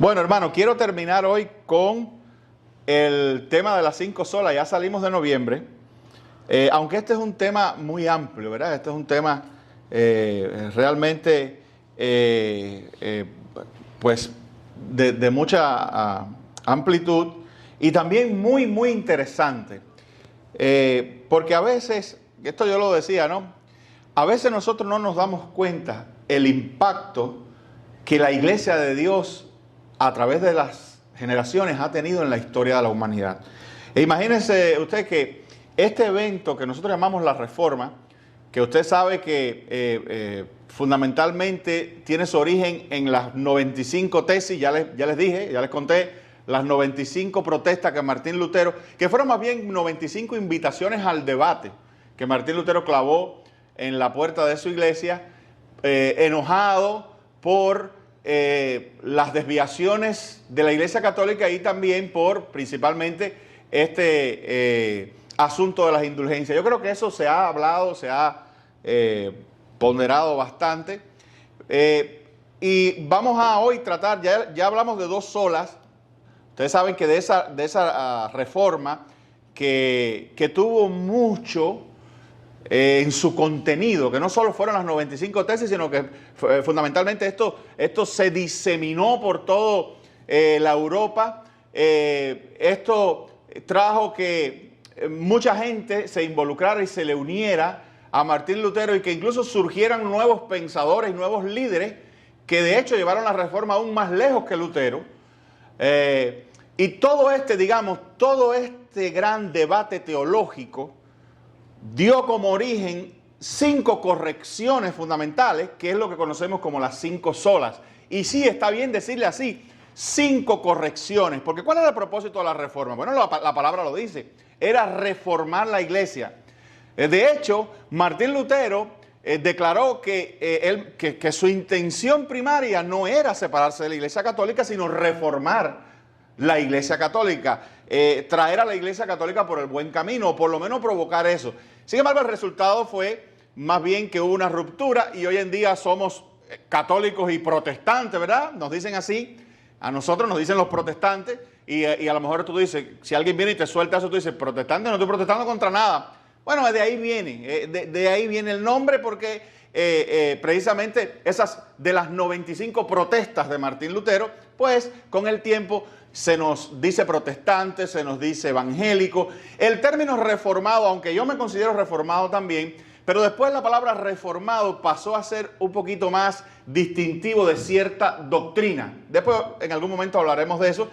Bueno, hermano, quiero terminar hoy con el tema de las 5 solas. Ya salimos de noviembre, aunque este es un tema muy amplio, ¿verdad? Este es un tema realmente, pues, de mucha amplitud y también muy interesante. Porque a veces, esto yo lo decía, ¿no? A veces nosotros no nos damos cuenta el impacto que la Iglesia de Dios a través de las generaciones ha tenido en la historia de la humanidad. E imagínense usted que este evento que nosotros llamamos la Reforma, que usted sabe que fundamentalmente tiene su origen en las 95 tesis, ya les dije, ya les conté, las 95 protestas que Martín Lutero, que fueron más bien 95 invitaciones al debate que Martín Lutero clavó en la puerta de su iglesia, enojado por las desviaciones de la Iglesia Católica y también por principalmente este asunto de las indulgencias. Yo creo que eso se ha hablado, se ha ponderado bastante. Y vamos a hoy tratar, ya hablamos de 2 solas. Ustedes saben que de esa reforma que tuvo mucho en su contenido, que no solo fueron las 95 tesis, sino que fundamentalmente esto se diseminó por toda la Europa. Esto trajo que mucha gente se involucrara y se le uniera a Martín Lutero y que incluso surgieran nuevos pensadores, nuevos líderes que de hecho llevaron la reforma aún más lejos que Lutero. Y todo este gran debate teológico dio como origen 5 correcciones fundamentales, que es lo que conocemos como las 5 solas. Y sí, está bien decirle así, 5 correcciones, porque ¿cuál era el propósito de la reforma? Bueno, la palabra lo dice, era reformar la iglesia. De hecho, Martín Lutero declaró que su intención primaria no era separarse de la Iglesia Católica, sino reformar la Iglesia Católica, traer a la Iglesia Católica por el buen camino, o por lo menos provocar eso. Sin embargo, el resultado fue más bien que hubo una ruptura y hoy en día somos católicos y protestantes, ¿verdad? Nos dicen así, a nosotros nos dicen los protestantes y a lo mejor tú dices, si alguien viene y te suelta eso, tú dices, protestante, no estoy protestando contra nada. Bueno, de ahí viene el nombre porque precisamente esas de las 95 protestas de Martín Lutero, pues con el tiempo se nos dice protestante, se nos dice evangélico. El término reformado, aunque yo me considero reformado también, pero después la palabra reformado pasó a ser un poquito más distintivo de cierta doctrina. Después en algún momento hablaremos de eso,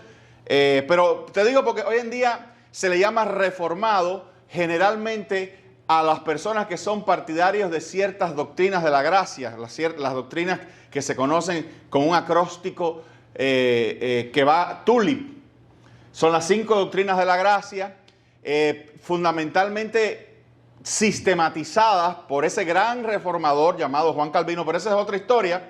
pero te digo porque hoy en día se le llama reformado generalmente a las personas que son partidarios de ciertas doctrinas de la gracia, las doctrinas que se conocen con un acróstico que va TULIP. Son las 5 doctrinas de la gracia, fundamentalmente sistematizadas por ese gran reformador llamado Juan Calvino, pero esa es otra historia.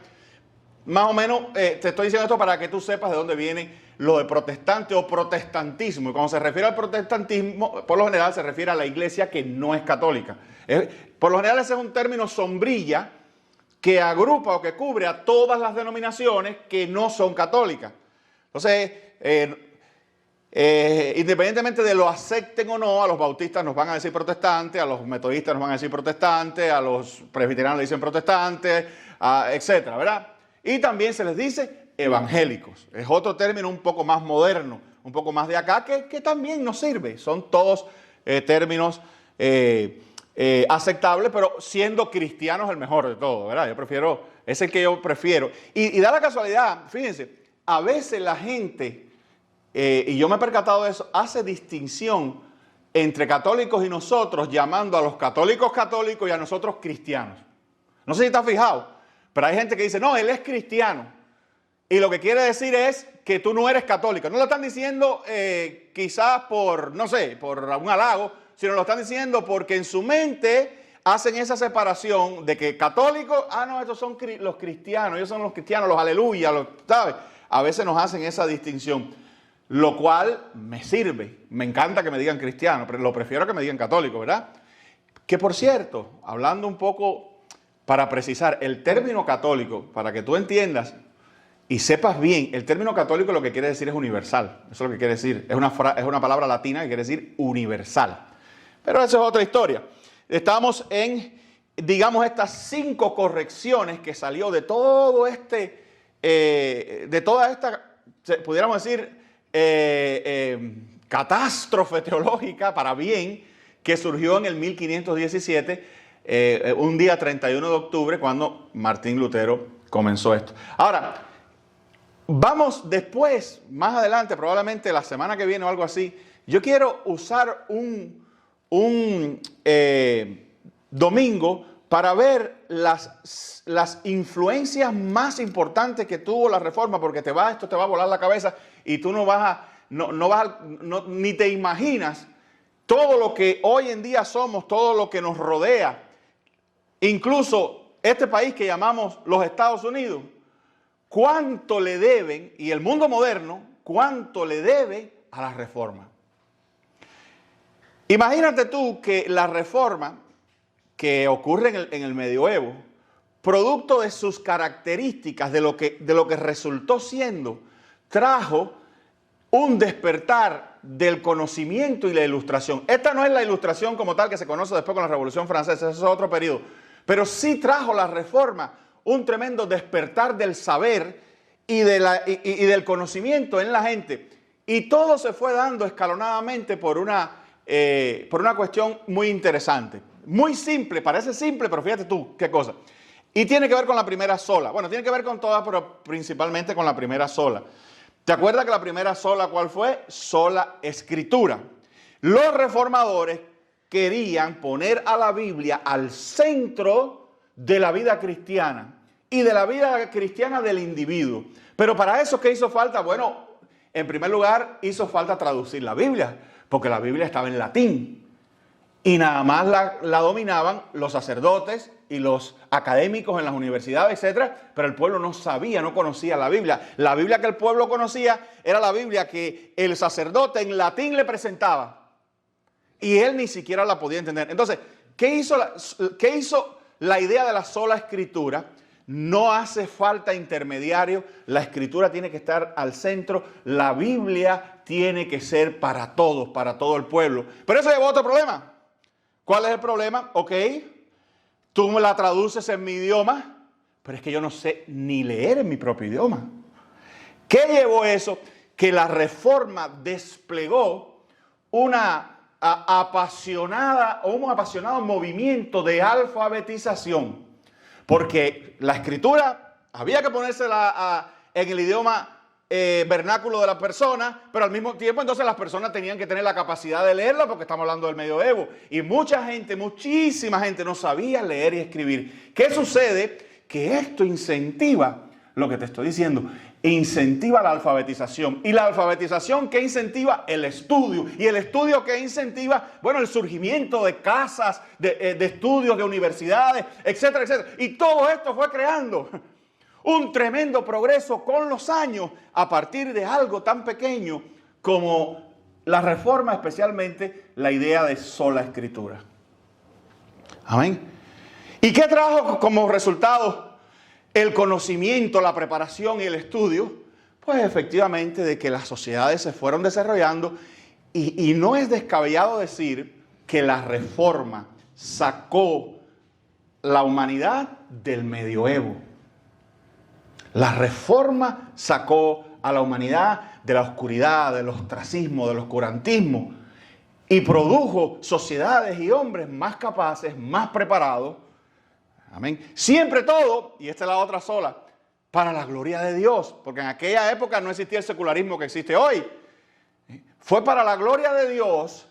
Más o menos te estoy diciendo esto para que tú sepas de dónde viene lo de protestante o protestantismo. Y cuando se refiere al protestantismo, por lo general se refiere a la iglesia que no es católica. Por lo general ese es un término sombrilla que agrupa o que cubre a todas las denominaciones que no son católicas. Entonces, independientemente de lo acepten o no, a los bautistas nos van a decir protestantes, a los metodistas nos van a decir protestantes, a los presbiterianos le dicen protestantes, etcétera, ¿verdad? Y también se les dice evangélicos. Es otro término un poco más moderno, un poco más de acá, que también nos sirve. Son todos términos aceptables, pero siendo cristianos el mejor de todo, ¿verdad? Es el que yo prefiero. Y da la casualidad, fíjense, a veces la gente, y yo me he percatado de eso, hace distinción entre católicos y nosotros, llamando a los católicos católicos y a nosotros cristianos. No sé si está fijado. Pero hay gente que dice, no, él es cristiano. Y lo que quiere decir es que tú no eres católico. No lo están diciendo quizás por, no sé, por un halago, sino lo están diciendo porque en su mente hacen esa separación de que católicos, no, estos son los cristianos, ellos son los cristianos, los aleluya, ¿sabes? A veces nos hacen esa distinción, lo cual me sirve. Me encanta que me digan cristiano, pero lo prefiero que me digan católico, ¿verdad? Que por cierto, hablando un poco para precisar, el término católico, para que tú entiendas, y sepas bien, el término católico lo que quiere decir es universal. Eso es lo que quiere decir. Es una palabra latina que quiere decir universal. Pero eso es otra historia. Estamos en, digamos, estas 5 correcciones que salió de todo de toda esta, pudiéramos decir, catástrofe teológica para bien que surgió en el 1517, un día 31 de octubre, cuando Martín Lutero comenzó esto. Ahora, vamos después, más adelante, probablemente la semana que viene o algo así, yo quiero usar un domingo para ver las influencias más importantes que tuvo la Reforma, porque esto te va a volar la cabeza y tú ni te imaginas todo lo que hoy en día somos, todo lo que nos rodea, incluso este país que llamamos los Estados Unidos, cuánto le deben, y el mundo moderno, cuánto le debe a la Reforma. Imagínate tú que la Reforma que ocurre en el medioevo, producto de sus características, de lo que resultó siendo, trajo un despertar del conocimiento y la ilustración. Esta no es la ilustración como tal que se conoce después con la Revolución Francesa, eso es otro periodo, pero sí trajo la Reforma un tremendo despertar del saber y del conocimiento en la gente. Y todo se fue dando escalonadamente por una cuestión muy interesante. Muy simple, parece simple, pero fíjate tú qué cosa. Y tiene que ver con la primera sola. Bueno, tiene que ver con todas, pero principalmente con la primera sola. ¿Te acuerdas que la primera sola cuál fue? Sola Escritura. Los reformadores querían poner a la Biblia al centro de la vida cristiana y de la vida cristiana del individuo. Pero para eso, ¿qué hizo falta? Bueno, en primer lugar, hizo falta traducir la Biblia, porque la Biblia estaba en latín. Y nada más la dominaban los sacerdotes y los académicos en las universidades, etcétera, pero el pueblo no sabía, no conocía la Biblia. La Biblia que el pueblo conocía era la Biblia que el sacerdote en latín le presentaba. Y él ni siquiera la podía entender. Entonces, ¿qué hizo la idea de la sola Escritura? No hace falta intermediario, la Escritura tiene que estar al centro, la Biblia tiene que ser para todos, para todo el pueblo. Pero eso llevó a otro problema. ¿Cuál es el problema? Ok, tú me la traduces en mi idioma, pero es que yo no sé ni leer en mi propio idioma. ¿Qué llevó eso? Que la Reforma desplegó un apasionado movimiento de alfabetización. Porque la Escritura había que ponérsela en el idioma vernáculo de la persona, pero al mismo tiempo entonces las personas tenían que tener la capacidad de leerla, porque estamos hablando del medioevo. Y muchísima gente no sabía leer y escribir. ¿Qué sucede? Que esto incentiva lo que te estoy diciendo. Incentiva la alfabetización. ¿Y la alfabetización qué incentiva? El estudio. ¿Y el estudio qué incentiva? Bueno, el surgimiento de casas, de estudios, de universidades, etcétera, etcétera. Y todo esto fue creando un tremendo progreso con los años a partir de algo tan pequeño como la Reforma, especialmente la idea de sola Escritura. Amén. ¿Y qué trajo como resultado el conocimiento, la preparación y el estudio? Pues efectivamente de que las sociedades se fueron desarrollando y no es descabellado decir que la Reforma sacó la humanidad del medioevo. La Reforma sacó a la humanidad de la oscuridad, del ostracismo, del oscurantismo y produjo sociedades y hombres más capaces, más preparados. Amén. Siempre todo, y esta es la otra sola, para la gloria de Dios, porque en aquella época no existía el secularismo que existe hoy. Fue para la gloria de Dios,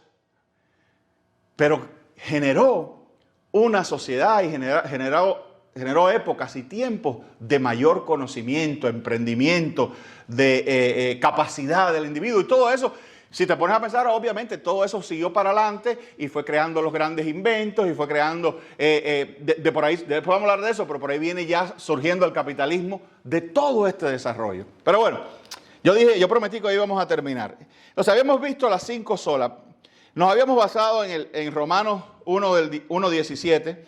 pero generó una sociedad y generó épocas y tiempos de mayor conocimiento, emprendimiento, de capacidad del individuo. Y todo eso, si te pones a pensar, obviamente todo eso siguió para adelante y fue creando los grandes inventos y fue creando, por ahí, después vamos a hablar de eso, pero por ahí viene ya surgiendo el capitalismo de todo este desarrollo. Pero bueno, yo prometí que hoy íbamos a terminar. Entonces habíamos visto las 5 solas. Nos habíamos basado en Romanos 1:17,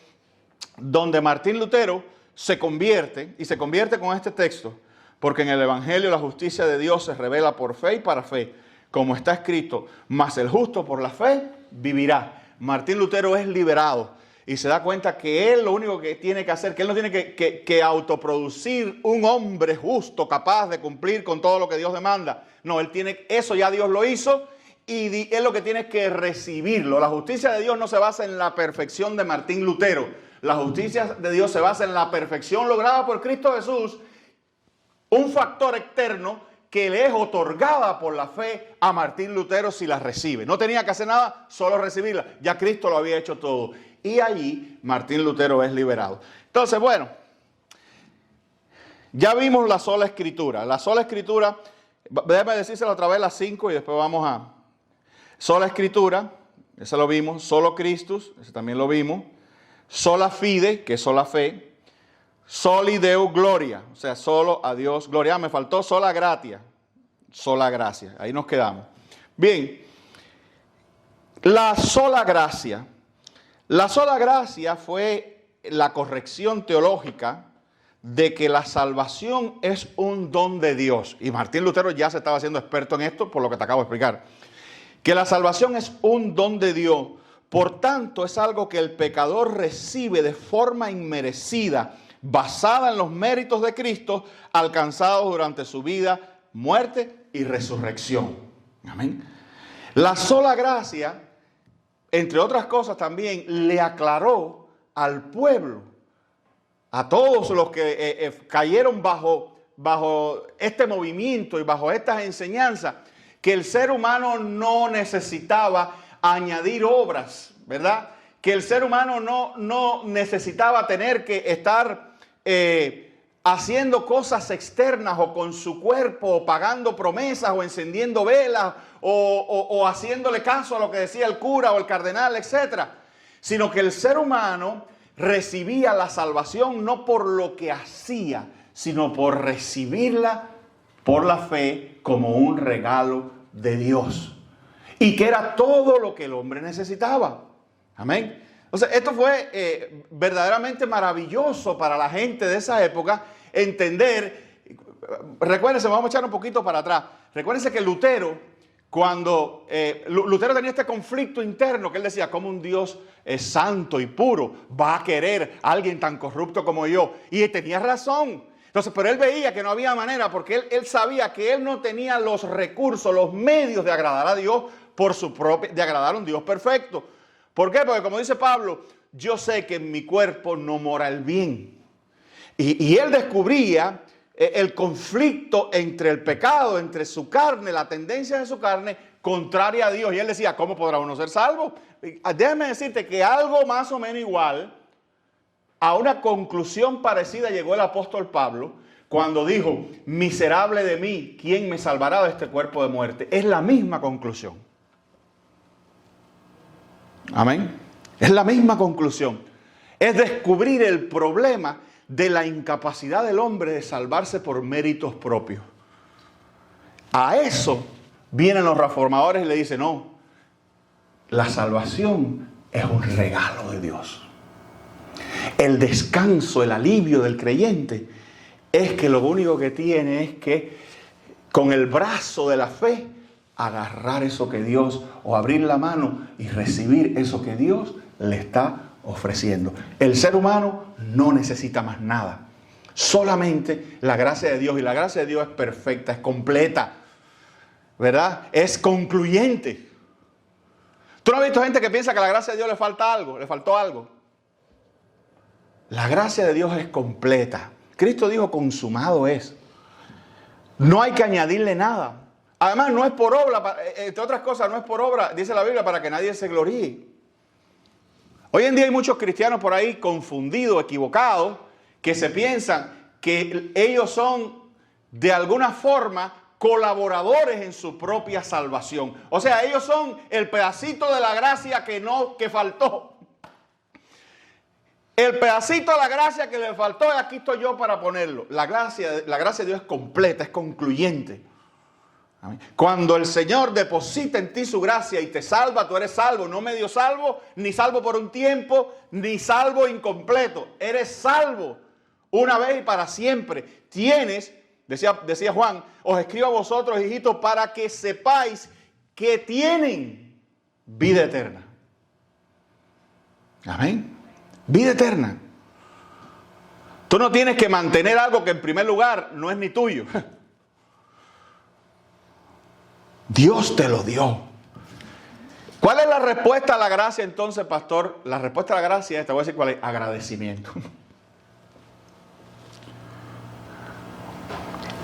donde Martín Lutero se convierte con este texto, Porque en el Evangelio la justicia de Dios se revela por fe y para fe, como está escrito, mas el justo por la fe vivirá. Martín Lutero es liberado y se da cuenta que él lo único que tiene que hacer, que él no tiene que autoproducir un hombre justo, capaz de cumplir con todo lo que Dios demanda. No, él tiene, eso ya Dios lo hizo y él lo que tiene que recibirlo. La justicia de Dios no se basa en la perfección de Martín Lutero. La justicia de Dios se basa en la perfección lograda por Cristo Jesús, un factor externo que le es otorgada por la fe a Martín Lutero si la recibe. No tenía que hacer nada, solo recibirla. Ya Cristo lo había hecho todo. Y allí Martín Lutero es liberado. Entonces, bueno, ya vimos la sola escritura. La sola escritura, déjame decírselo otra vez las 5 y después vamos a... Sola escritura, ese lo vimos. Solo Christus, ese también lo vimos. Sola fide, que es sola fe. Soli Deo gloria, o sea, solo a Dios gloria. Me faltó sola gratia, sola gracia. Ahí nos quedamos. Bien, la sola gracia. La sola gracia fue la corrección teológica de que la salvación es un don de Dios. Y Martín Lutero ya se estaba haciendo experto en esto por lo que te acabo de explicar. Que la salvación es un don de Dios. Por tanto, es algo que el pecador recibe de forma inmerecida, basada en los méritos de Cristo, alcanzados durante su vida, muerte y resurrección. Amén. La sola gracia, entre otras cosas también, le aclaró al pueblo, a todos los que cayeron bajo este movimiento y bajo estas enseñanzas, que el ser humano no necesitaba añadir obras, ¿verdad? Que el ser humano no necesitaba tener que estar haciendo cosas externas o con su cuerpo, o pagando promesas, o encendiendo velas, o haciéndole caso a lo que decía el cura o el cardenal, etc. Sino que el ser humano recibía la salvación no por lo que hacía, sino por recibirla por la fe como un regalo de Dios. Y que era todo lo que el hombre necesitaba. Amén. Entonces, esto fue verdaderamente maravilloso para la gente de esa época entender. Recuérdense, vamos a echar un poquito para atrás. Recuérdense que Lutero, cuando Lutero tenía este conflicto interno, que él decía, ¿cómo un Dios santo y puro va a querer a alguien tan corrupto como yo? Y él tenía razón. Entonces, pero él veía que no había manera, porque él sabía que él no tenía los recursos, los medios de agradar a Dios de agradar a un Dios perfecto. ¿Por qué? Porque como dice Pablo, yo sé que en mi cuerpo no mora el bien. Y él descubría el conflicto entre el pecado, entre su carne, la tendencia de su carne, contraria a Dios. Y él decía, ¿cómo podrá uno ser salvo? Déjame decirte que algo más o menos igual, a una conclusión parecida llegó el apóstol Pablo cuando dijo, miserable de mí, ¿quién me salvará de este cuerpo de muerte? Es la misma conclusión. Amén. Es la misma conclusión. Es descubrir el problema de la incapacidad del hombre de salvarse por méritos propios. A eso vienen los reformadores y le dicen, no, la salvación es un regalo de Dios. El descanso, el alivio del creyente es que lo único que tiene es que con el brazo de la fe agarrar eso que Dios, o abrir la mano y recibir eso que Dios le está ofreciendo. El ser humano no necesita más nada. Solamente la gracia de Dios. Y la gracia de Dios es perfecta, es completa, ¿verdad? Es concluyente. ¿Tú no has visto gente que piensa que a la gracia de Dios le falta algo? Le faltó algo. La gracia de Dios es completa. Cristo dijo, consumado es. No hay que añadirle nada. Además, no es por obra, entre otras cosas, no es por obra, dice la Biblia, para que nadie se gloríe. Hoy en día hay muchos cristianos por ahí confundidos, equivocados, que se piensan que ellos son de alguna forma colaboradores en su propia salvación. O sea, ellos son el pedacito de la gracia que faltó. El pedacito de la gracia que le faltó, aquí estoy yo para ponerlo. La gracia de Dios es completa, es concluyente. Amén. Cuando el Señor deposita en ti su gracia y te salva, tú eres salvo, no medio salvo, ni salvo por un tiempo, ni salvo incompleto. Eres salvo una vez y para siempre. Tienes decía Juan, os escribo a vosotros, hijitos, para que sepáis que tienen vida eterna. Amén. Vida eterna. Tú no tienes que mantener algo que en primer lugar no es ni tuyo. Dios te lo dio. ¿Cuál es la respuesta a la gracia entonces, pastor? La respuesta a la gracia es, te voy a decir cuál es: agradecimiento.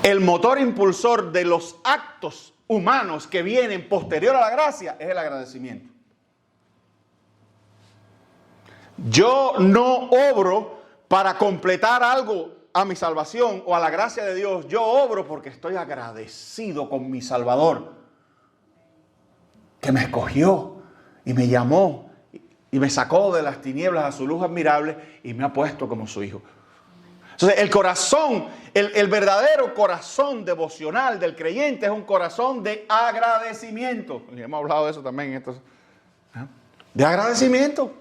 El motor impulsor de los actos humanos que vienen posterior a la gracia es el agradecimiento. Yo no obro para completar algo a mi salvación o a la gracia de Dios. Yo obro porque estoy agradecido con mi Salvador, que me escogió y me llamó y me sacó de las tinieblas a su luz admirable y me ha puesto como su hijo. Entonces el corazón, el verdadero corazón devocional del creyente es un corazón de agradecimiento. Y hemos hablado de eso también en estos, de agradecimiento.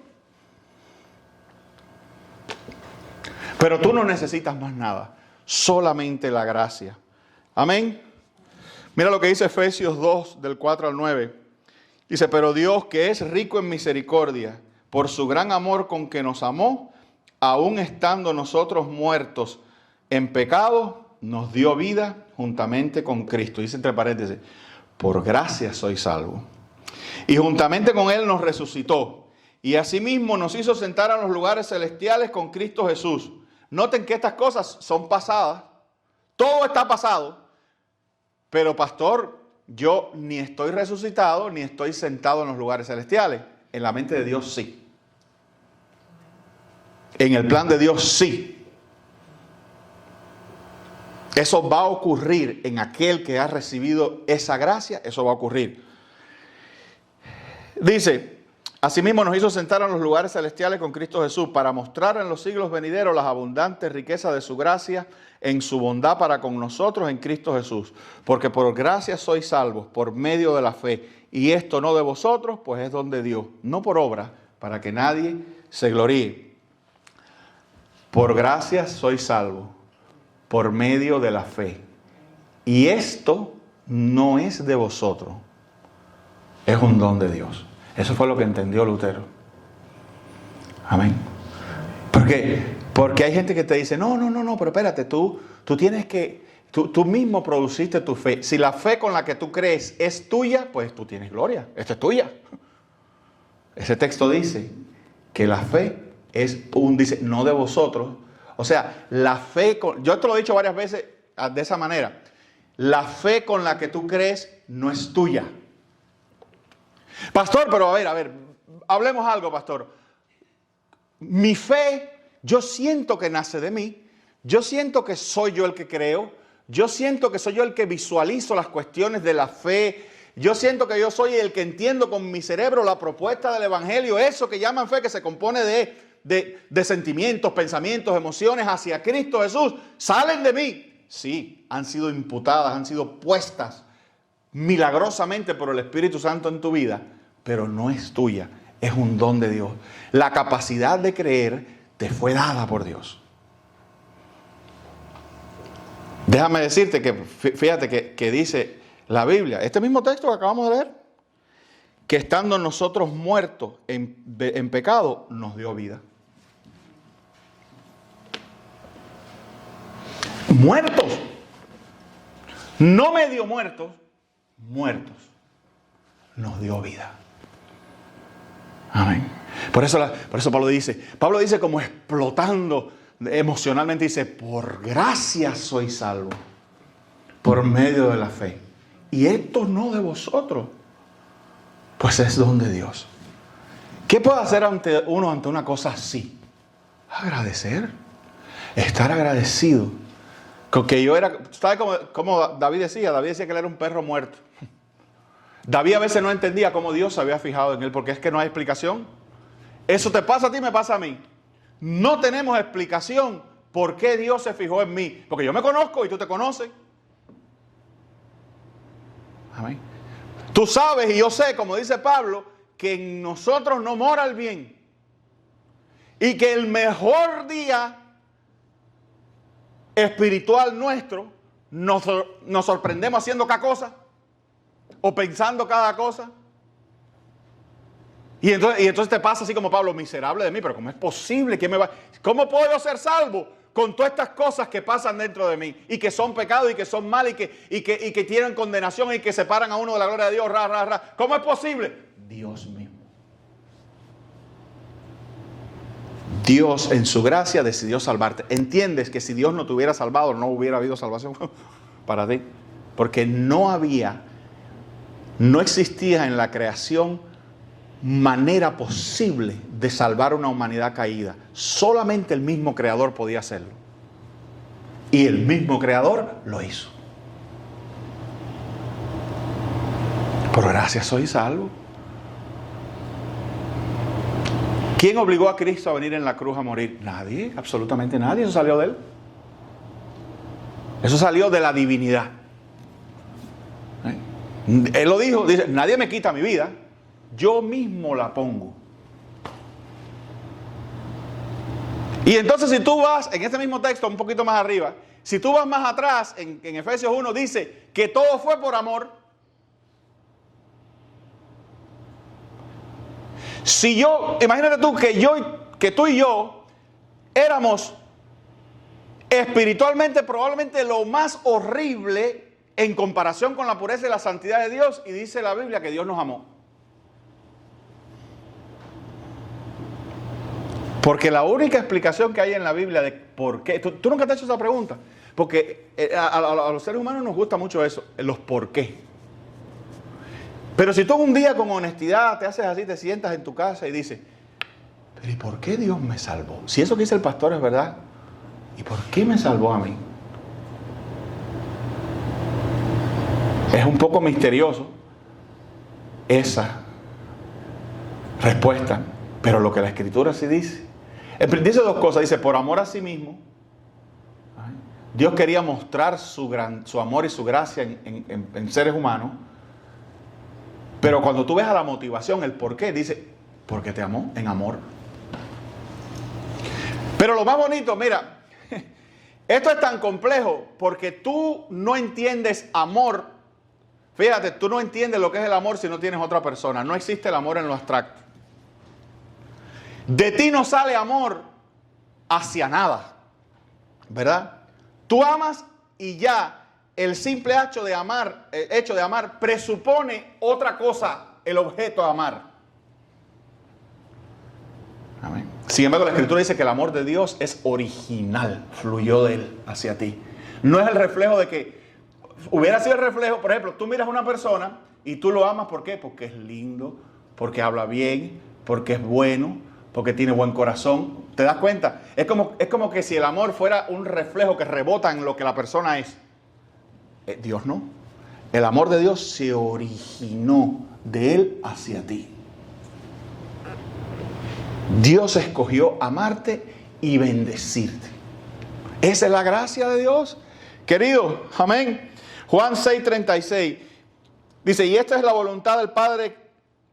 Pero tú no necesitas más nada, solamente la gracia. Amén. Mira lo que dice Efesios 2, del 4 al 9. Dice, pero Dios, que es rico en misericordia, por su gran amor con que nos amó, aun estando nosotros muertos en pecado, nos dio vida juntamente con Cristo. Dice entre paréntesis, por gracia soy salvo. Y juntamente con Él nos resucitó. Y asimismo nos hizo sentar a los lugares celestiales con Cristo Jesús. Noten que estas cosas son pasadas. Todo está pasado. Pero pastor, yo ni estoy resucitado, ni estoy sentado en los lugares celestiales. En la mente de Dios sí. En el plan de Dios sí. Eso va a ocurrir en aquel que ha recibido esa gracia. Eso va a ocurrir. Dice, asimismo nos hizo sentar en los lugares celestiales con Cristo Jesús para mostrar en los siglos venideros las abundantes riquezas de su gracia en su bondad para con nosotros en Cristo Jesús. Porque por gracia sois salvos por medio de la fe. Y esto no de vosotros, pues es don de Dios. No por obra, para que nadie se gloríe. Por gracia sois salvos por medio de la fe. Y esto no es de vosotros. Es un don de Dios. Eso fue lo que entendió Lutero. Amén. ¿Por qué? Porque hay gente que te dice, no, pero espérate, tú tienes que, tú mismo produciste tu fe. Si la fe con la que tú crees es tuya, pues tú tienes gloria. Esta es tuya. Ese texto dice que la fe dice, no de vosotros. O sea, la fe, yo te lo he dicho varias veces de esa manera. La fe con la que tú crees no es tuya. Pastor, pero a ver, hablemos algo, pastor. Mi fe, yo siento que nace de mí. Yo siento que soy yo el que creo. Yo siento que soy yo el que visualizo las cuestiones de la fe. Yo siento que yo soy el que entiendo con mi cerebro la propuesta del evangelio. Eso que llaman fe, que se compone de sentimientos, pensamientos, emociones hacia Cristo Jesús. ¿Salen de mí? Sí, han sido imputadas, han sido puestas milagrosamente por el Espíritu Santo en tu vida, pero no es tuya, es un don de Dios. La capacidad de creer te fue dada por Dios. Déjame decirte que, fíjate que dice la Biblia, este mismo texto que acabamos de leer, que estando nosotros muertos en pecado, nos dio vida. Muertos. No medio muertos, muertos. Nos dio vida. Amén. Por eso Pablo dice como explotando emocionalmente, dice, por gracia soy salvo, por medio de la fe. Y esto no de vosotros, pues es don de Dios. ¿Qué puede hacer uno ante una cosa así? Agradecer. Estar agradecido. Porque yo era, ¿sabes cómo David decía? David decía que él era un perro muerto. David a veces no entendía cómo Dios se había fijado en él, porque es que no hay explicación. Eso te pasa a ti, me pasa a mí. No tenemos explicación por qué Dios se fijó en mí. Porque yo me conozco y tú te conoces. Amén. Tú sabes y yo sé, como dice Pablo, que en nosotros no mora el bien. Y que el mejor día espiritual nuestro nos sorprendemos haciendo cada cosa o pensando cada cosa. Y entonces te pasa así como Pablo, miserable de mí, pero ¿cómo es posible? ¿Cómo puedo yo ser salvo con todas estas cosas que pasan dentro de mí y que son pecados y que son mal y que tienen condenación y que separan a uno de la gloria de Dios? ¿Cómo es posible? Dios mismo. Dios en su gracia decidió salvarte. ¿Entiendes que si Dios no te hubiera salvado no hubiera habido salvación para ti? Porque no existía en la creación manera posible de salvar una humanidad caída. Solamente el mismo Creador podía hacerlo. Y el mismo Creador lo hizo. Por gracia soy salvo. ¿Quién obligó a Cristo a venir en la cruz a morir? Nadie, absolutamente nadie. Eso salió de Él. Eso salió de la divinidad. Él lo dijo, dice, nadie me quita mi vida. Yo mismo la pongo. Y entonces si tú vas, en este mismo texto, un poquito más arriba, si tú vas más atrás, en Efesios 1 dice que todo fue por amor. Si imagínate tú que tú y yo éramos espiritualmente probablemente lo más horrible en comparación con la pureza y la santidad de Dios, y dice la Biblia que Dios nos amó. Porque la única explicación que hay en la Biblia de por qué, tú nunca te has hecho esa pregunta, porque a los seres humanos nos gusta mucho eso, los por qué. Pero si tú un día con honestidad te haces así, te sientas en tu casa y dices, pero ¿y por qué Dios me salvó? Si eso que dice el pastor es verdad, ¿y por qué me salvó a mí? Es un poco misterioso esa respuesta, pero lo que la Escritura sí dice dos cosas. Dice, por amor a sí mismo, Dios quería mostrar su amor y su gracia en seres humanos. Pero cuando tú ves a la motivación, el por qué, dice, porque te amó en amor. Pero lo más bonito, mira, esto es tan complejo porque tú no entiendes amor. Fíjate, tú no entiendes lo que es el amor si no tienes otra persona. No existe el amor en lo abstracto. De ti no sale amor hacia nada, ¿verdad? Tú amas y ya el simple hecho de amar presupone otra cosa, el objeto de amar. Amén. Sin embargo, la Escritura dice que el amor de Dios es original, fluyó de Él hacia ti. No es el reflejo de que hubiera sido el reflejo. Por ejemplo, tú miras a una persona y tú lo amas, ¿por qué? Porque es lindo, porque habla bien, porque es bueno, porque tiene buen corazón. ¿Te das cuenta? Es como que si el amor fuera un reflejo que rebota en lo que la persona es. Dios no. El amor de Dios se originó de Él hacia ti. Dios escogió amarte y bendecirte. Esa es la gracia de Dios. Querido, amén. Juan 6:36 dice, y esta es la voluntad del Padre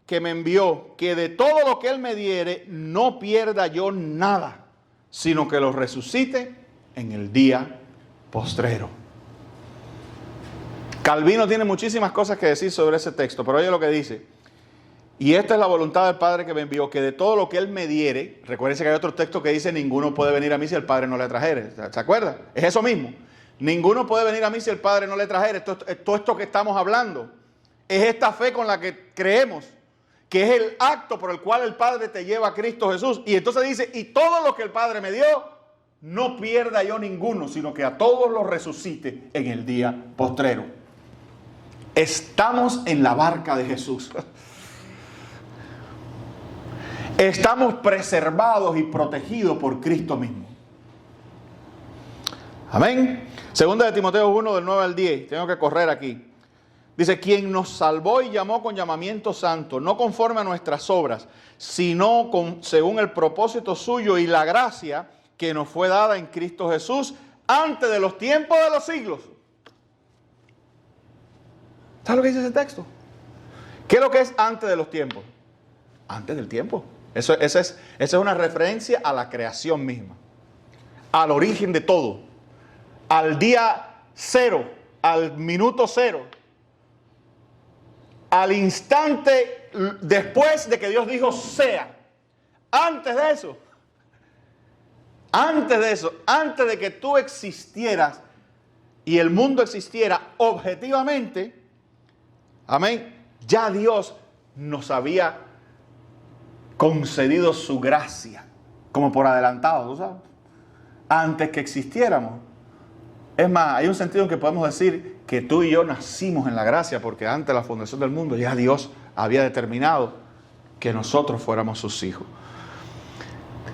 que me envió, que de todo lo que Él me diere, no pierda yo nada, sino que lo resucite en el día postrero. Calvino tiene muchísimas cosas que decir sobre ese texto, pero oye lo que dice. Y esta es la voluntad del Padre que me envió, que de todo lo que Él me diere, recuérdense que hay otro texto que dice, ninguno puede venir a mí si el Padre no le trajere. ¿Se acuerdan? Es eso mismo. Ninguno puede venir a mí si el Padre no le trajere. Todo esto que estamos hablando es esta fe con la que creemos, que es el acto por el cual el Padre te lleva a Cristo Jesús. Y entonces dice, y todo lo que el Padre me dio, no pierda yo ninguno, sino que a todos los resucite en el día postrero. Estamos en la barca de Jesús. Estamos preservados y protegidos por Cristo mismo. Amén. Segunda de Timoteo 1, del 9 al 10. Tengo que correr aquí. Dice, quien nos salvó y llamó con llamamiento santo, no conforme a nuestras obras, sino según el propósito suyo y la gracia que nos fue dada en Cristo Jesús antes de los tiempos de los siglos. ¿Sabes lo que dice ese texto? ¿Qué es lo que es antes de los tiempos? Antes del tiempo. Esa es una referencia a la creación misma, al origen de todo, al día cero, al minuto cero, al instante después de que Dios dijo sea. Antes de eso, antes de que tú existieras y el mundo existiera objetivamente, amén, ya Dios nos había concedido su gracia, como por adelantado, ¿tú sabes? Antes que existiéramos. Es más, hay un sentido en que podemos decir que tú y yo nacimos en la gracia, porque antes de la fundación del mundo ya Dios había determinado que nosotros fuéramos sus hijos.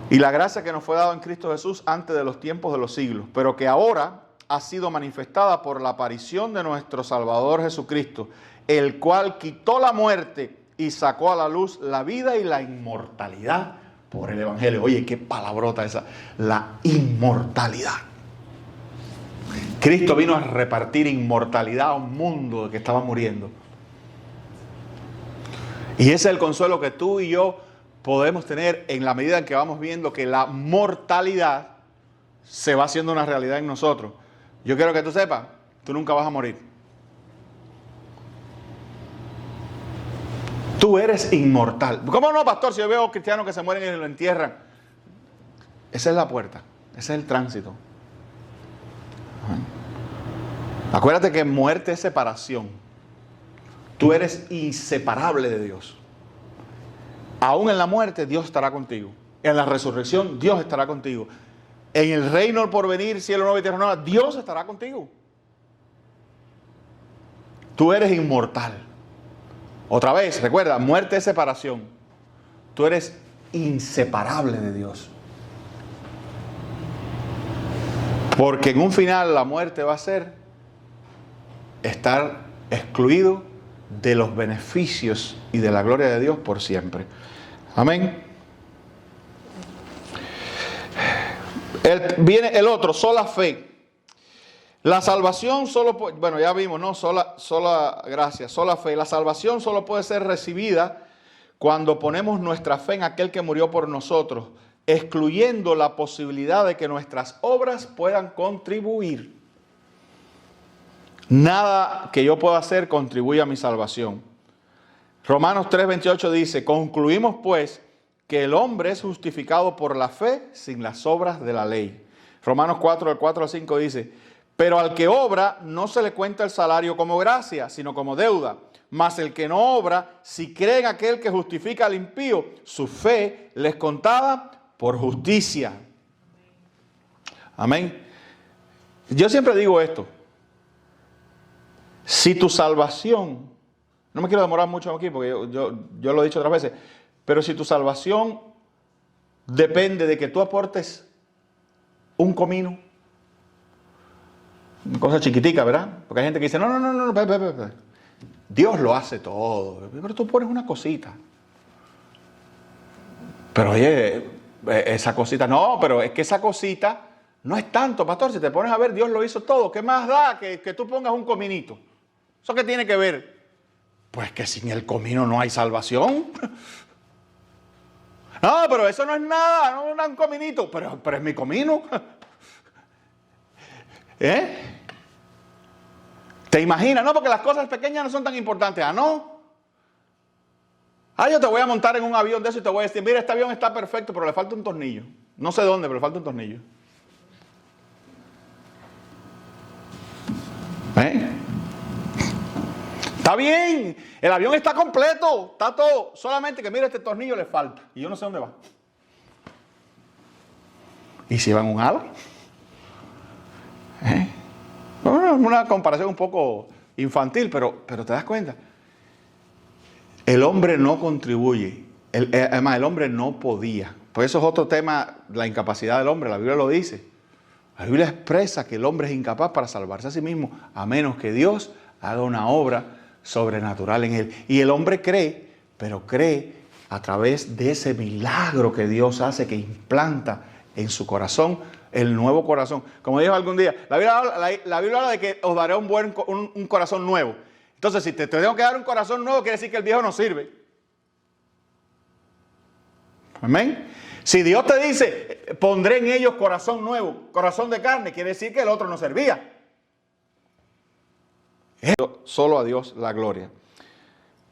Y la gracia que nos fue dada en Cristo Jesús antes de los tiempos de los siglos, pero que ahora ha sido manifestada por la aparición de nuestro Salvador Jesucristo, el cual quitó la muerte y sacó a la luz la vida y la inmortalidad por el Evangelio. Oye, qué palabrota esa, la inmortalidad. Cristo vino a repartir inmortalidad a un mundo que estaba muriendo. Y ese es el consuelo que tú y yo podemos tener en la medida en que vamos viendo que la mortalidad se va haciendo una realidad en nosotros. Yo quiero que tú sepas, tú nunca vas a morir. Tú eres inmortal. ¿Cómo no, pastor? Si yo veo cristianos que se mueren y lo entierran. Esa es la puerta. Ese es el tránsito. Acuérdate que muerte es separación. Tú eres inseparable de Dios. Aún en la muerte Dios estará contigo. En la resurrección Dios estará contigo. En el reino por venir, cielo nuevo y tierra nueva, Dios estará contigo. Tú eres inmortal. Otra vez, recuerda, muerte es separación. Tú eres inseparable de Dios. Porque en un final la muerte va a ser estar excluido de los beneficios y de la gloria de Dios por siempre. Amén. Viene el otro, sola fe. La salvación solo, bueno, ya vimos, ¿no? Sola gracia, sola fe. La salvación solo puede ser recibida cuando ponemos nuestra fe en aquel que murió por nosotros, excluyendo la posibilidad de que nuestras obras puedan contribuir. Nada que yo pueda hacer contribuye a mi salvación. Romanos 3:28 dice, concluimos pues que el hombre es justificado por la fe sin las obras de la ley. Romanos 4, del 4 al 5 dice, pero al que obra no se le cuenta el salario como gracia, sino como deuda. Mas el que no obra, si cree en aquel que justifica al impío, su fe les contaba por justicia. Amén. Yo siempre digo esto. Si tu salvación, no me quiero demorar mucho aquí porque yo lo he dicho otras veces, pero si tu salvación depende de que tú aportes un comino, una cosa chiquitica, ¿verdad? Porque hay gente que dice, no, Dios lo hace todo, pero tú pones una cosita. Pero oye, esa cosita, no, pero es que esa cosita no es tanto, pastor, si te pones a ver, Dios lo hizo todo, ¿qué más da que tú pongas un cominito? ¿Eso qué tiene que ver? Pues que sin el comino no hay salvación. No, pero eso no es nada, no es un cominito, pero es mi comino. ¿Te imaginas? No, porque las cosas pequeñas no son tan importantes. Ah, no. Ah, yo te voy a montar en un avión de eso y te voy a decir, mira, este avión está perfecto, pero le falta un tornillo. No sé dónde, pero le falta un tornillo. Está bien, el avión está completo, está todo, solamente que mira, este tornillo le falta y yo no sé dónde va. ¿Y si va en un ala? Una comparación un poco infantil, pero te das cuenta. El hombre no contribuye, además el hombre no podía. Por eso es otro tema, la incapacidad del hombre, la Biblia lo dice. La Biblia expresa que el hombre es incapaz para salvarse a sí mismo, a menos que Dios haga una obra sobrenatural en él. Y el hombre cree, pero cree a través de ese milagro que Dios hace, que implanta en su corazón el nuevo corazón. Como dijo algún día, la Biblia habla de que os daré un corazón nuevo. Entonces, si te tengo que dar un corazón nuevo, quiere decir que el viejo no sirve. Amén. Si Dios te dice, pondré en ellos corazón nuevo, corazón de carne, quiere decir que el otro no servía. Solo a Dios la gloria.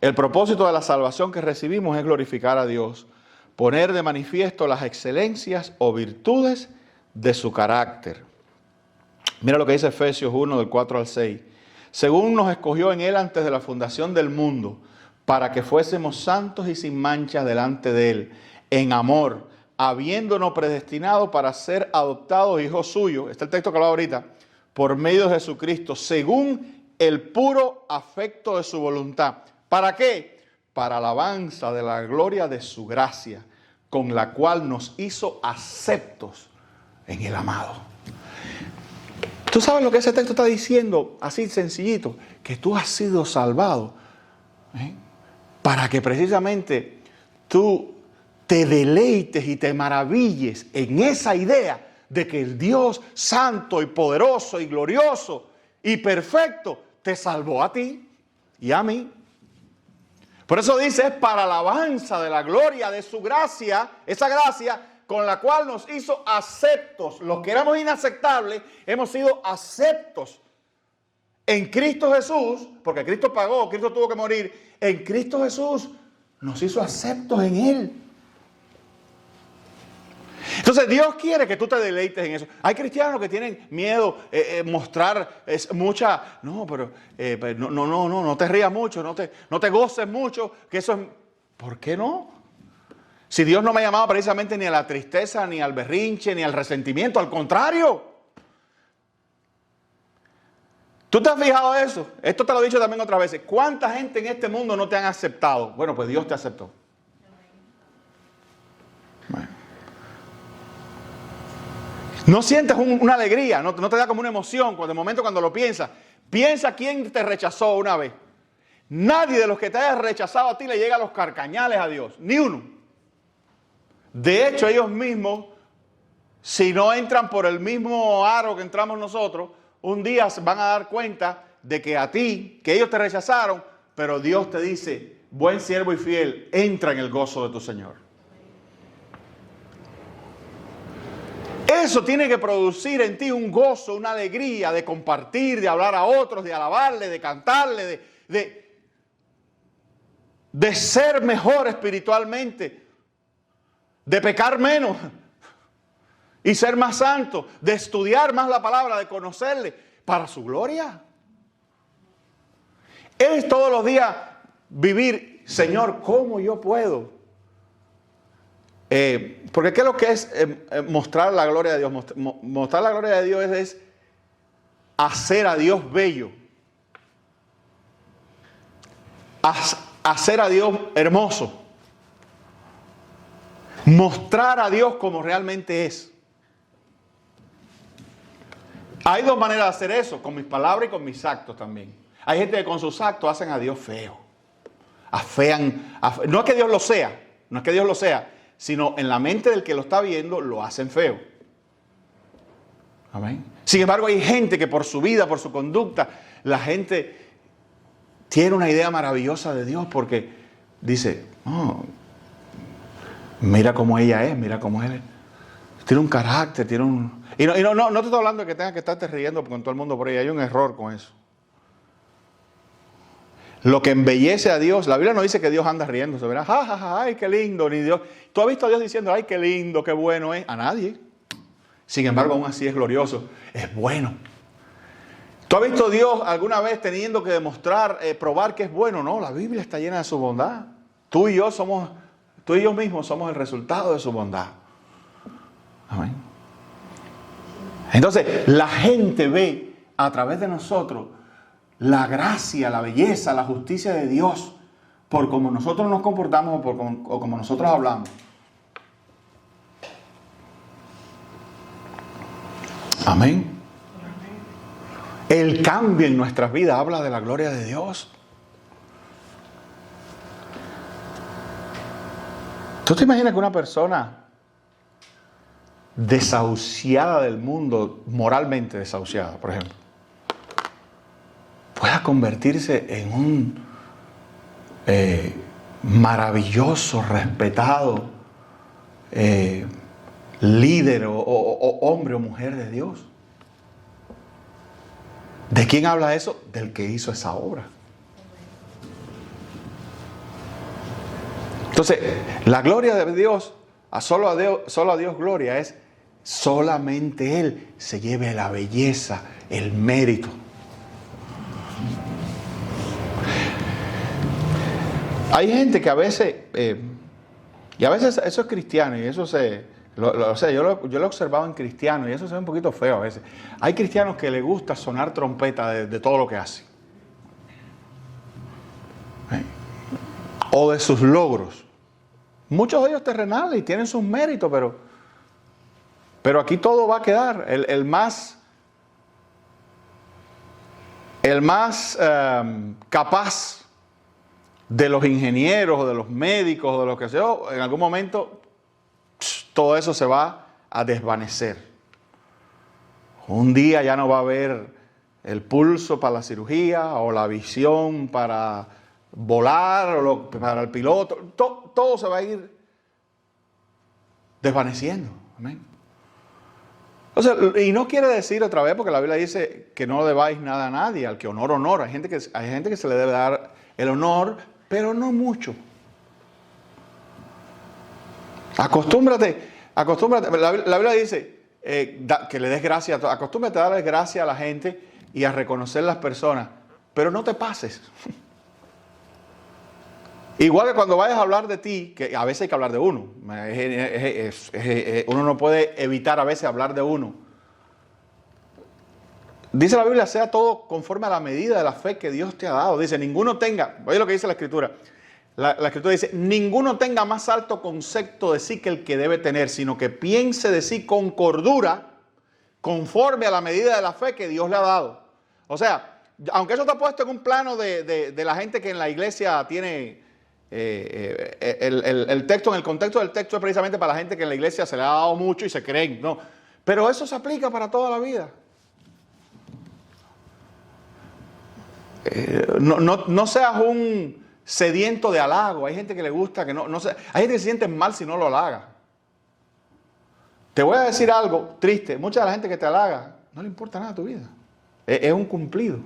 El propósito de la salvación que recibimos es glorificar a Dios, poner de manifiesto las excelencias o virtudes de su carácter. Mira lo que dice Efesios 1, del 4 al 6. Según nos escogió en Él antes de la fundación del mundo, para que fuésemos santos y sin mancha delante de Él, en amor, habiéndonos predestinado para ser adoptados hijos suyos, este es el texto que hablaba ahorita, por medio de Jesucristo, según el puro afecto de su voluntad. ¿Para qué? Para alabanza de la gloria de su gracia, con la cual nos hizo aceptos en el amado. ¿Tú sabes lo que ese texto está diciendo? Así sencillito, que tú has sido salvado, para que precisamente tú te deleites y te maravilles en esa idea de que el Dios santo y poderoso y glorioso y perfecto te salvó a ti y a mí. Por eso dice, es para alabanza de la gloria de su gracia, esa gracia con la cual nos hizo aceptos. Los que éramos inaceptables, hemos sido aceptos en Cristo Jesús, porque Cristo pagó, Cristo tuvo que morir. En Cristo Jesús nos hizo aceptos en Él. Entonces Dios quiere que tú te deleites en eso. Hay cristianos que tienen miedo mostrar mucha, no, pero no te rías mucho, no te goces mucho, que eso es, ¿por qué no? Si Dios no me ha llamado precisamente ni a la tristeza, ni al berrinche, ni al resentimiento, al contrario. ¿Tú te has fijado eso? Esto te lo he dicho también otras veces. ¿Cuánta gente en este mundo no te han aceptado? Bueno, pues Dios te aceptó. Bueno. No sientes una alegría, no te da como una emoción de momento cuando lo piensas. Piensa quién te rechazó una vez. Nadie de los que te haya rechazado a ti le llega a los carcañales a Dios, ni uno. De hecho, ellos mismos, si no entran por el mismo aro que entramos nosotros, un día se van a dar cuenta de que a ti, que ellos te rechazaron, pero Dios te dice, buen siervo y fiel, entra en el gozo de tu Señor. Eso tiene que producir en ti un gozo, una alegría de compartir, de hablar a otros, de alabarle, de cantarle, de ser mejor espiritualmente, de pecar menos y ser más santo, de estudiar más la palabra, de conocerle para su gloria. Es todos los días vivir, Señor, ¿cómo yo puedo? Porque ¿qué es lo que es mostrar la gloria de Dios? Mostrar la gloria de Dios es hacer a Dios bello. Hacer a Dios hermoso. Mostrar a Dios como realmente es. Hay dos maneras de hacer eso, con mis palabras y con mis actos también. Hay gente que con sus actos hacen a Dios feo. Afean. No es que Dios lo sea, sino en la mente del que lo está viendo lo hacen feo. Amén. Sin embargo, hay gente que por su vida, por su conducta, la gente tiene una idea maravillosa de Dios porque dice, oh, mira cómo ella es, mira cómo él es. Tiene un carácter, tiene un... Y no te estoy hablando de que tengas que estarte riendo con todo el mundo por ahí. Hay un error con eso. Lo que embellece a Dios, la Biblia no dice que Dios anda riéndose, ¿verdad? Ja, ja, ja, ay, qué lindo, ni Dios. ¿Tú has visto a Dios diciendo, ay, qué lindo, qué bueno es? A nadie. Sin embargo, aún así es glorioso, es bueno. ¿Tú has visto a Dios alguna vez teniendo que demostrar, probar que es bueno? No, la Biblia está llena de su bondad. Tú y yo mismos somos el resultado de su bondad. Amén. Entonces, la gente ve a través de nosotros la gracia, la belleza, la justicia de Dios por cómo nosotros nos comportamos o como nosotros hablamos. Amén. El cambio en nuestras vidas habla de la gloria de Dios. ¿Tú te imaginas que una persona desahuciada del mundo, moralmente desahuciada, por ejemplo, pueda convertirse en un maravilloso, respetado líder o hombre o mujer de Dios? ¿De quién habla eso? Del que hizo esa obra. Entonces, la gloria de Dios, solo a Dios gloria, es solamente Él se lleve la belleza, el mérito. Hay gente que a veces, y a veces eso es cristiano, y eso yo lo he observado en cristianos, y eso se ve un poquito feo a veces. Hay cristianos que les gusta sonar trompeta de todo lo que hacen. O de sus logros. Muchos de ellos terrenales y tienen sus méritos, pero aquí todo va a quedar. El más capaz de los ingenieros o de los médicos o de lo que sea, en algún momento todo eso se va a desvanecer. Un día ya no va a haber el pulso para la cirugía o la visión para volar o para el piloto. Todo se va a ir desvaneciendo. Amén. O sea, y no quiere decir otra vez, porque la Biblia dice que no debáis nada a nadie, al que honor. Hay gente que se le debe dar el honor, pero no mucho. Acostúmbrate. La Biblia dice que le des gracia a todos. Acostúmbrate a darle gracia a la gente y a reconocer las personas, pero no te pases. Igual que cuando vayas a hablar de ti, que a veces hay que hablar de uno. Uno no puede evitar a veces hablar de uno. Dice la Biblia, sea todo conforme a la medida de la fe que Dios te ha dado. Dice, ninguno tenga, oye lo que dice la Escritura. La Escritura dice, ninguno tenga más alto concepto de sí que el que debe tener, sino que piense de sí con cordura, conforme a la medida de la fe que Dios le ha dado. O sea, aunque eso está puesto en un plano de la gente que en la iglesia tiene... el texto, en el contexto del texto es precisamente para la gente que en la iglesia se le ha dado mucho y se creen, no, pero eso se aplica para toda la vida. No seas un sediento de halago. Hay gente que le gusta que hay gente que se siente mal si no lo halaga. Te voy a decir algo triste, mucha de la gente que te halaga no le importa nada a tu vida, es un cumplido.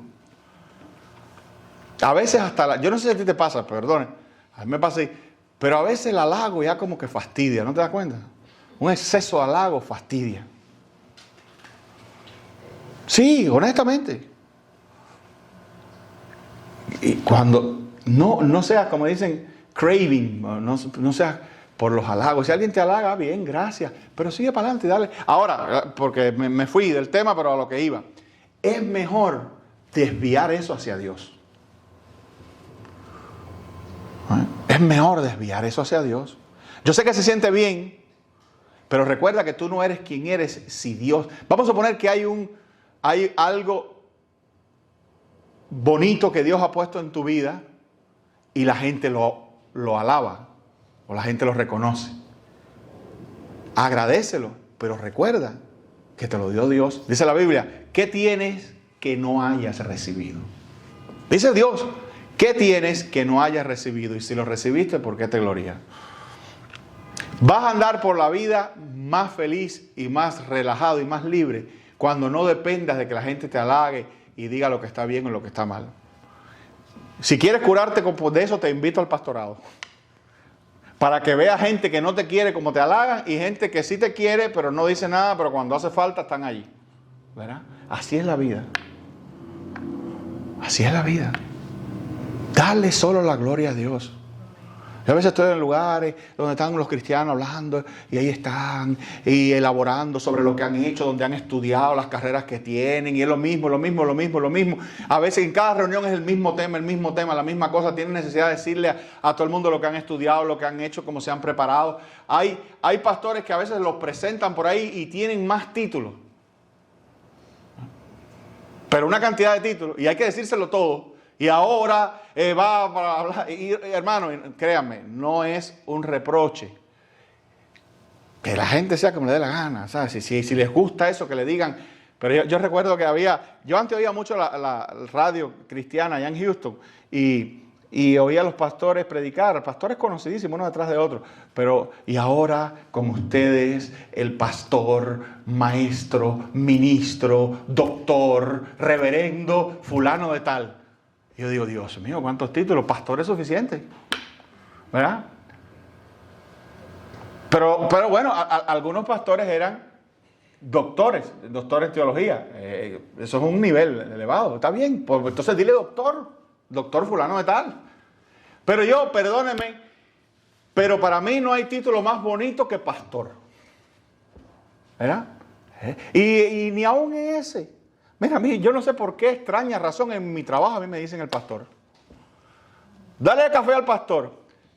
A veces hasta yo no sé si a ti te pasa, perdone, a mí me pasa así, pero a veces el halago ya como que fastidia, ¿no te das cuenta? Un exceso de halago fastidia. Sí, honestamente. Y cuando no seas, como dicen, craving, no seas por los halagos. Si alguien te halaga, bien, gracias, pero sigue para adelante, dale. Ahora, porque me fui del tema, pero a lo que iba. Es mejor desviar eso hacia Dios. Es mejor desviar eso hacia Dios. Yo sé que se siente bien, pero recuerda que tú no eres quien eres si Dios... Vamos a suponer que hay algo bonito que Dios ha puesto en tu vida y la gente lo alaba o la gente lo reconoce. Agradécelo, pero recuerda que te lo dio Dios. Dice la Biblia, ¿qué tienes que no hayas recibido? Dice Dios, ¿qué tienes que no hayas recibido? Y si lo recibiste, ¿por qué te glorías? Vas a andar por la vida más feliz y más relajado y más libre cuando no dependas de que la gente te halague y diga lo que está bien o lo que está mal. Si quieres curarte de eso, te invito al pastorado. Para que veas gente que no te quiere como te halagan y gente que sí te quiere pero no dice nada, pero cuando hace falta están allí. ¿Verdad? Así es la vida. Así es la vida. Dale solo la gloria a Dios. Yo a veces estoy en lugares donde están los cristianos hablando y ahí están y elaborando sobre lo que han hecho, donde han estudiado las carreras que tienen y es lo mismo. A veces en cada reunión es el mismo tema, la misma cosa. Tienen necesidad de decirle a todo el mundo lo que han estudiado, lo que han hecho, cómo se han preparado. Hay pastores que a veces los presentan por ahí y tienen más títulos. Pero una cantidad de títulos y hay que decírselo todo. Y ahora va para hablar. Y, hermano, créanme, no es un reproche. Que la gente sea como le dé la gana, ¿sabes? Si les gusta eso, que le digan. Pero yo recuerdo que yo antes oía mucho la radio cristiana allá en Houston. Y y oía a los pastores predicar, pastores conocidísimos uno detrás de otro, pero y ahora con ustedes el pastor, maestro, ministro, doctor, reverendo, fulano de tal. Y yo digo, Dios mío, ¿cuántos títulos? Pastor es suficiente, ¿verdad? Pero bueno, algunos pastores eran doctores en teología. Eso es un nivel elevado, está bien, pues entonces dile doctor fulano de tal. Pero yo, perdóneme, pero para mí no hay título más bonito que pastor, ¿verdad? Y ni aún ese. Mira, a mí, yo no sé por qué extraña razón en mi trabajo a mí me dicen el pastor. Dale café al pastor,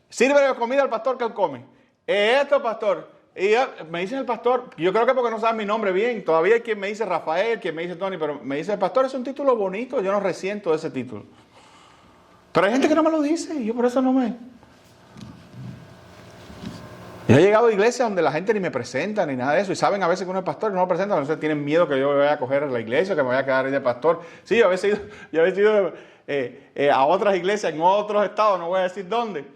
sírvele comida al pastor que él come. Esto, pastor. Y me dicen el pastor, yo creo que porque no saben mi nombre bien, todavía hay quien me dice Rafael, quien me dice Tony, pero me dice el pastor, es un título bonito, yo no resiento de ese título. Pero hay gente que no me lo dice y yo por eso no me... Yo he llegado a iglesias donde la gente ni me presenta ni nada de eso y saben a veces que uno es pastor y no lo presentan, entonces tienen miedo que yo me vaya a coger a la iglesia, que me vaya a quedar ahí de pastor. Sí, yo a veces he ido a otras iglesias en otros estados, no voy a decir dónde,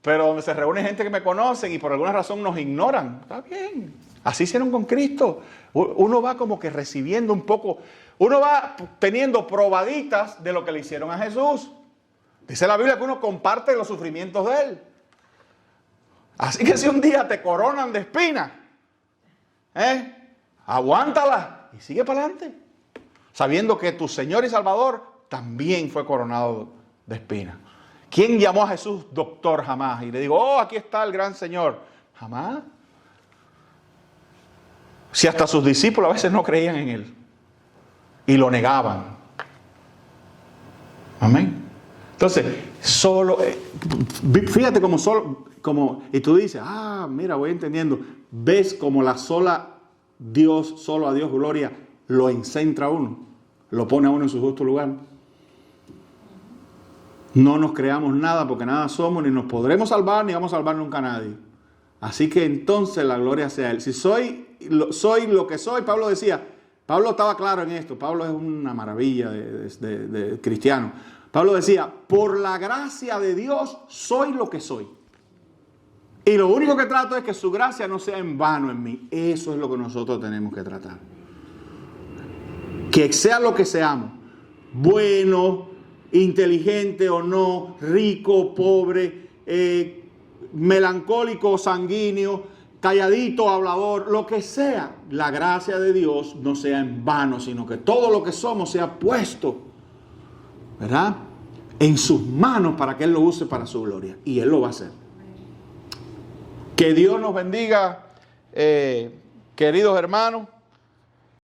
pero donde se reúne gente que me conocen y por alguna razón nos ignoran. Está bien, así hicieron con Cristo. Uno va como que recibiendo un poco, uno va teniendo probaditas de lo que le hicieron a Jesús. Dice la Biblia que uno comparte los sufrimientos de Él. Así que si un día te coronan de espinas, aguántala y sigue para adelante, sabiendo que tu Señor y Salvador también fue coronado de espinas. ¿Quién llamó a Jesús doctor? Jamás. Y le digo, oh, aquí está el gran Señor. Jamás. Si hasta sus discípulos a veces no creían en Él y lo negaban. Amén. Entonces, fíjate y tú dices, mira, voy entendiendo. Ves como la sola Dios, solo a Dios gloria, lo encentra a uno, lo pone a uno en su justo lugar. No nos creamos nada porque nada somos, ni nos podremos salvar, ni vamos a salvar nunca a nadie. Así que entonces la gloria sea a Él. Si soy lo que soy, Pablo decía, Pablo estaba claro en esto, Pablo es una maravilla de cristiano. Pablo decía, por la gracia de Dios soy lo que soy. Y lo único que trato es que su gracia no sea en vano en mí. Eso es lo que nosotros tenemos que tratar. Que sea lo que seamos, bueno, inteligente o no, rico, pobre, melancólico, sanguíneo, calladito, hablador, lo que sea, la gracia de Dios no sea en vano, sino que todo lo que somos sea puesto, ¿verdad?, en sus manos para que Él lo use para su gloria. Y Él lo va a hacer. Que Dios nos bendiga, queridos hermanos.